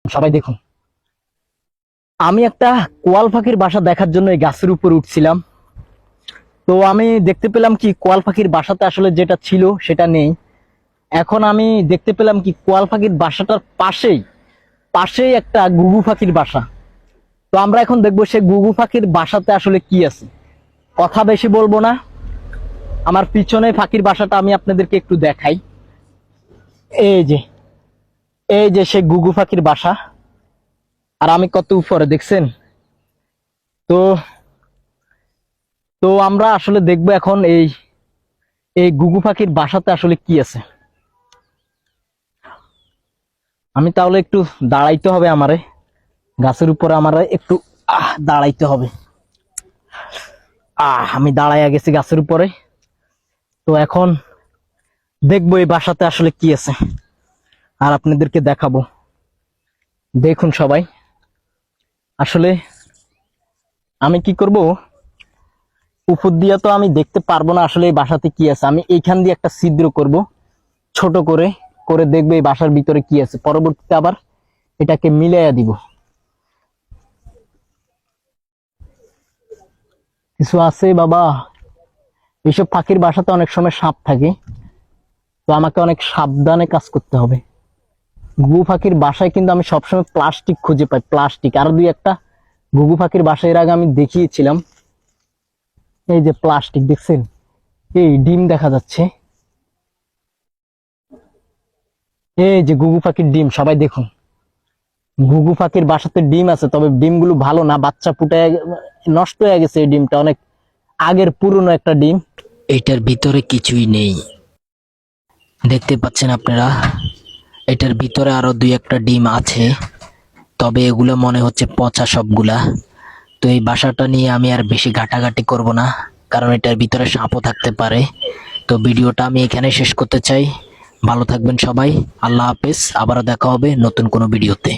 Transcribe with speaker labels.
Speaker 1: সবাই দেখুন, আমি একটা কোয়াল পাখির বাসা দেখার জন্য এই গাছের উপর উঠছিলাম। তো আমি দেখতে পেলাম কি কোয়াল পাখির বাসাতে আসলে যেটা ছিল সেটা নেই। এখন আমি দেখতে পেলাম কি কোয়াল পাখির বাসাটার পাশেই পাশেই একটা ঘুঘু পাখির বাসা। তো আমরা এখন দেখবো সে ঘুঘু পাখির বাসাতে আসলে কি আছে। কথা বেশি বলবো না, আমার পিছনে পাখির বাসাটা আমি আপনাদেরকে একটু দেখাই। এই যে এই যে সে ঘুঘু পাখির বাসা, আর আমি কত উপরে দেখছেন। তো তো আমরা আসলে দেখবো এখন এই এই ঘুঘু পাখির বাসাতে আসলে কি আছে। আমি তাহলে একটু দাঁড়াইতে হবে, আমারে গাছের উপরে আমারে একটু দাঁড়াইতে হবে। আমি দাঁড়াইয়া গেছি গাছের উপরে। তো এখন দেখবো এই বাসাতে আসলে কি আছে, আর আপনাদেরকে দেখাবো। দেখুন সবাই, আসলে আমি কি করব, উপর দিয়ে তো আমি দেখতে পারবো না আসলে এই বাসাতে কি আছে। আমি এইখান দিয়ে একটা ছিদ্র করব, ছোট করে করে দেখবো এই বাসার ভিতরে কি আছে, পরবর্তীতে আবার এটাকে মিলাইয়া দিব। কিছু আছে বাবা, এইসব পাখির বাসাতে অনেক সময় সাপ থাকে, তো আমাকে অনেক সাবধানে কাজ করতে হবে। ঘুঘু পাখির বাসায় কিন্তু আমি সবসময় প্লাস্টিক খুঁজে পাই, প্লাস্টিক। আরো দুই একটা ঘুঘু পাখির বাসায় এর আগে আমি দেখিয়েছিলাম। এই যে প্লাস্টিক দেখছেন, এই ডিম দেখা যাচ্ছে। এই যে ঘুঘু পাখির ডিম, সবাই দেখুন। ঘুঘু পাখির বাসাতে ডিম আছে, তবে ডিমগুলো ভালো না, বাচ্চা ফুটে নষ্ট হয়ে গেছে। এই ডিমটা অনেক আগের পুরনো একটা ডিম।
Speaker 2: এটার ভিতরে কিছুই নেই, দেখতে পাচ্ছেন আপনারা। এটার ভিতরে আরো দুই একটা ডিম আছে, তবে এগুলো মনে হচ্ছে পচা সবগুলা। তো এই বাসাটা নিয়ে আমি আর বেশি ঘাটাঘাটি করব না, কারণ এটার ভিতরে সাপও থাকতে পারে। তো ভিডিওটা আমি এখানে শেষ করতে চাই। ভালো থাকবেন সবাই, আল্লাহ হাফেজ। আবারও দেখা হবে নতুন কোনো ভিডিওতে।